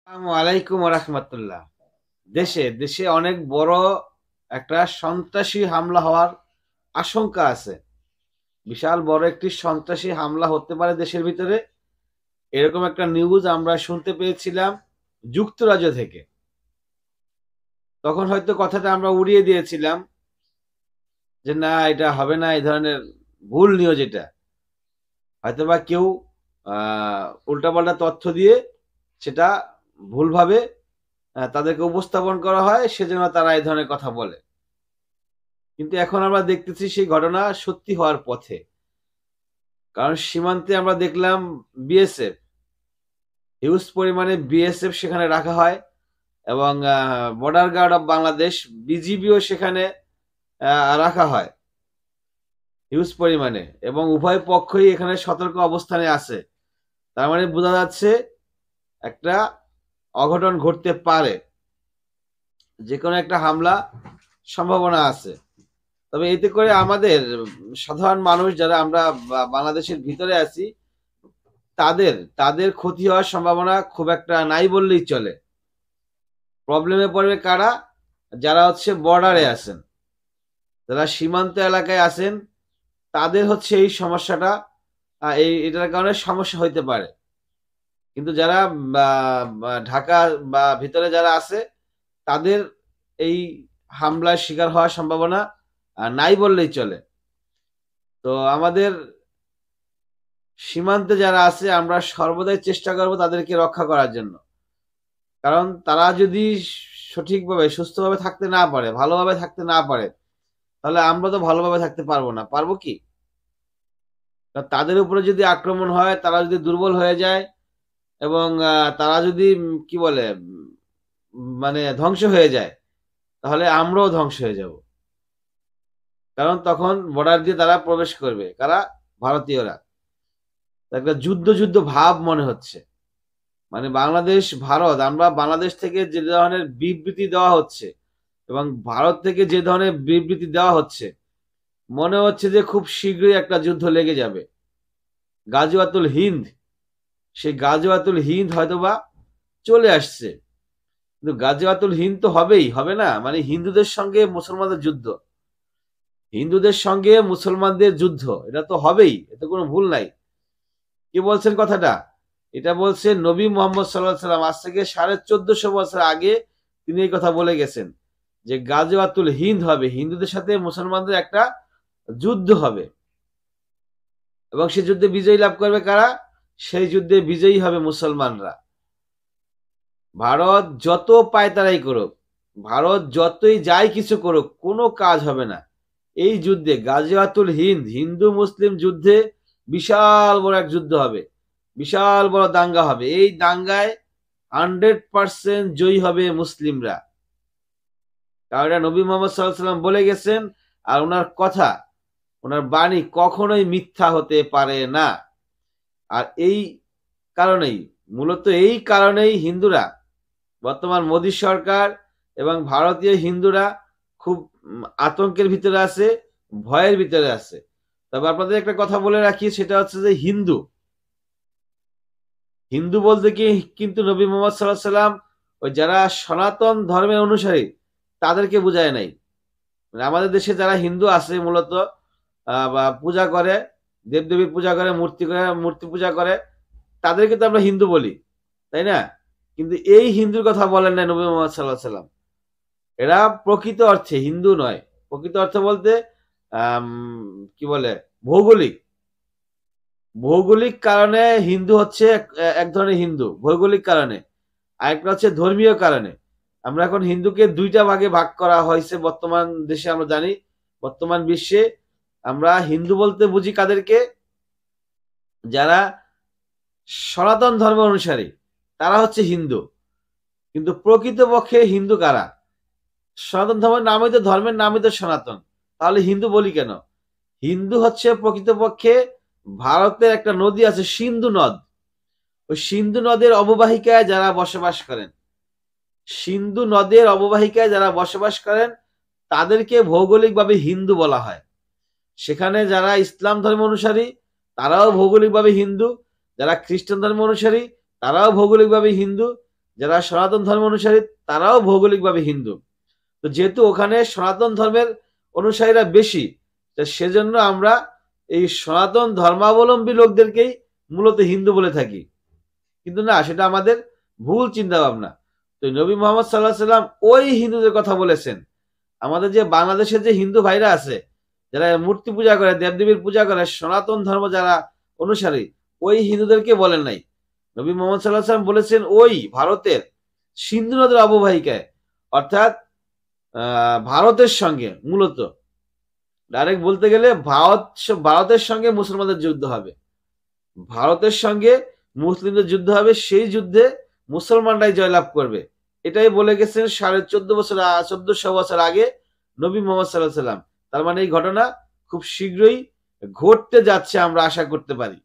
আসসালামু আলাইকুম রাহমাতুল্লাহ। দেশে দেশে অনেক বড় একটা সন্ত্রাসী হামলা হওয়ার আশঙ্কা আছে। বিশাল বড় একটি সন্ত্রাসী হামলা হতে পারে দেশের ভিতরে। এরকম একটা নিউজ আমরা শুনতে পেয়েছিলাম যুক্তরাজ্য থেকে। তখন হয়তো কথাটা আমরা উড়িয়ে দিয়েছিলাম যে না এটা হবে না, এই ধরনের ভুল নিউজ এটা। হয়তোবা কেউ উল্টাপাল্টা তথ্য দিয়ে সেটা ভুলভাবে তাদেরকে উপস্থাপন করা হয়, সেজন্য তারা এই ধরনের কথা বলে। কিন্তু এখন আমরা দেখতেছি সেই ঘটনা সত্যি হওয়ার পথে। কারণ সীমান্তে আমরা দেখলাম বিএসএফ, হিউজ পরিমাণে বিএসএফ সেখানে রাখা হয় এবং বর্ডার গার্ড অফ বাংলাদেশ বিজিবিও সেখানে রাখা হয় হিউজ পরিমাণে, এবং উভয় পক্ষই এখানে সতর্ক অবস্থানে আছে। তার মানে বোঝা যাচ্ছে একটা অঘটন ঘটতে পারে, যে কোনো একটা হামলা সম্ভাবনা আছে। তবে এতে করে আমাদের সাধারণ মানুষ যারা আমরা বাংলাদেশের ভিতরে আছি, তাদের তাদের ক্ষতি হওয়ার সম্ভাবনা খুব একটা নাই বললেই চলে। প্রবলেমে পড়বে কারা? যারা হচ্ছে বর্ডারে আছেন, যারা সীমান্ত এলাকায় আছেন, তাদের হচ্ছে এই সমস্যাটা, এটার কারণে সমস্যা হইতে পারে। কিন্তু যারা ঢাকা বা ভিতরে যারা আছে, তাদের এই হামলার শিকার হওয়ার সম্ভাবনা নাই বললেই চলে। তো আমাদের সীমান্তে যারা আছে, আমরা সর্বদাই চেষ্টা করব তাদেরকে রক্ষা করার জন্য। কারণ তারা যদি সঠিকভাবে সুস্থভাবে থাকতে না পারে, ভালোভাবে থাকতে না পারে, তাহলে আমরা তো ভালোভাবে থাকতে পারবো না। পারবো কি? তাদের উপরে যদি আক্রমণ হয়, তারা যদি দুর্বল হয়ে যায় এবং তারা যদি কি বলে মানে ধ্বংস হয়ে যায়, তাহলে আমরাও ধ্বংস হয়ে যাব। কারণ তখন বর্ডার দিয়ে তারা প্রবেশ করবে। কারা? ভারতীয়রা। একটা যুদ্ধ যুদ্ধ ভাব মনে হচ্ছে। মানে বাংলাদেশ ভারত, আমরা বাংলাদেশ থেকে যে ধরনের বিবৃতি দেওয়া হচ্ছে এবং ভারত থেকে যে ধরনের বিবৃতি দেওয়া হচ্ছে, মনে হচ্ছে যে খুব শীঘ্রই একটা যুদ্ধ লেগে যাবে। গাজওয়াতুল হিন্দ, সেই গাজওয়াতুল হিন্দ হয়তোবা চলে আসছে। কিন্তু গাজওয়াতুল হিন্দ তো হবেই, হবে না? মানে হিন্দুদের সঙ্গে মুসলমানদের যুদ্ধ, হিন্দুদের সঙ্গে মুসলমানদের যুদ্ধ, এটা তো হবেই, এতে কোনো ভুল নাই। কে বলছেন কথাটা? এটা বলছে নবী মোহাম্মদ সাল্লাল্লাহু আলাইহি সাল্লাম। আজ থেকে 1450 বছর আগে তিনি এই কথা বলে গেছেন যে গাজওয়াতুল হিন্দ হবে, হিন্দুদের সাথে মুসলমানদের একটা যুদ্ধ হবে এবং সেই যুদ্ধে বিজয়ী লাভ করবে কারা? সেই যুদ্ধে বিজয়ী হবে মুসলমানরা। ভারত যত পায়তারাই করুক, ভারত যতই যাই কিছু করুক, কোনো কাজ হবে না। এই যুদ্ধে গাজওয়াতুল হিন্দ, হিন্দু মুসলিম যুদ্ধে বিশাল বড় এক যুদ্ধ হবে, বিশাল বড় দাঙ্গা হবে। এই দাঙ্গায় 100% জয়ী হবে মুসলিমরা। কারণ এটা নবী মোহাম্মদ সাল্লাল্লাহু আলাইহি সাল্লাম বলে গেছেন, আর ওনার কথা, ওনার বাণী কখনোই মিথ্যা হতে পারে না। আর এই কারণেই, মূলত এই কারণেই হিন্দুরা, বর্তমান মোদী সরকার এবং ভারতীয় হিন্দুরা খুব আতঙ্কের ভিতরে আছে, ভয়ের ভিতরে আছে। তবে আপনাদের একটা কথা বলে রাখি, সেটা হচ্ছে যে হিন্দু, হিন্দু বলতে কি কিন্তু নবী মোহাম্মদ সাল্লাল্লাহু আলাইহি সাল্লাম ওই যারা সনাতন ধর্মের অনুসারী তাদেরকে বুঝায় নাই। মানে আমাদের দেশে যারা হিন্দু আছে মূলত বা পূজা করে, দেবদেবী পূজা করে, মূর্তি পূজা করে, তাদেরকে তো আমরা হিন্দু বলি, তাই না? কিন্তু এই হিন্দুর কথা বলেন নাই নবী মোহাম্মদ সাল্লাল্লাহু আলাইহি সাল্লাম। এরা প্রকৃত অর্থে হিন্দু নয়। প্রকৃত অর্থে বলতে আম, কি বলে, ভৌগোলিক, ভৌগোলিক কারণে হিন্দু হচ্ছে এক ধরনের হিন্দু, ভৌগোলিক কারণে। আরেকটা হচ্ছে ধর্মীয় কারণে। আমরা এখন হিন্দুকে দুইটা ভাগে ভাগ করা হয়েছে বর্তমান দেশে। আমরা জানি বর্তমান বিশ্বে আমরা হিন্দু বলতে বুঝি কাদেরকে? যারা সনাতন ধর্ম অনুসারী, তারা হচ্ছে হিন্দু। কিন্তু প্রকৃতপক্ষে হিন্দু কারা? সনাতন ধর্মের নামই তো, ধর্মের নামই তো সনাতন। তাহলে হিন্দু বলি কেন? হিন্দু হচ্ছে প্রকৃতপক্ষে ভারতের একটা নদী আছে সিন্ধু নদ, ওই সিন্ধু নদের অববাহিকায় যারা বসবাস করেন, সিন্ধু নদের অববাহিকায় যারা বসবাস করেন, তাদেরকে ভৌগোলিকভাবে হিন্দু বলা হয়। সেখানে যারা ইসলাম ধর্ম অনুসারী, তারাও ভৌগোলিকভাবে হিন্দু। যারা খ্রিস্টান ধর্ম অনুসারী, তারাও ভৌগোলিকভাবে হিন্দু। যারা সনাতন ধর্ম অনুসারী তারাও ভৌগোলিকভাবে হিন্দু। তো যেহেতু ওখানে সনাতন ধর্মের অনুসারীরা বেশি, তো সেজন্য আমরা এই সনাতন ধর্মাবলম্বী লোকদেরকেই মূলত হিন্দু বলে থাকি। কিন্তু না, সেটা আমাদের ভুল চিন্তা ভাবনা। তো নবী মোহাম্মদ সাল্লাহ সাল্লাম ওই হিন্দুদের কথা বলেছেন। আমাদের যে বাংলাদেশের যে হিন্দু ভাইরা আছে, যারা মূর্তি পূজা করে, দেবদেবীর পূজা করে, সনাতন ধর্ম যারা অনুসারী, ওই হিন্দুদেরকে বলেন নাই। নবী মোহাম্মদ সাল্লাহ সাল্লাম বলেছেন ওই ভারতের সিন্ধু নদের অববাহিকায়, অর্থাৎ ভারতের সঙ্গে, মূলত ডাইরেক্ট বলতে গেলে ভারতের সঙ্গে মুসলমানদের যুদ্ধ হবে, ভারতের সঙ্গে মুসলিমদের যুদ্ধ হবে, সেই যুদ্ধে মুসলমানরাই জয়লাভ করবে। এটাই বলে গেছেন 1450 বছর আগে নবী মোহাম্মদ সাল্লাহ সাল্লাম। তার মানে এই ঘটনা খুব শীঘ্রই ঘটতে যাচ্ছে, আমরা আশা করতে পারি।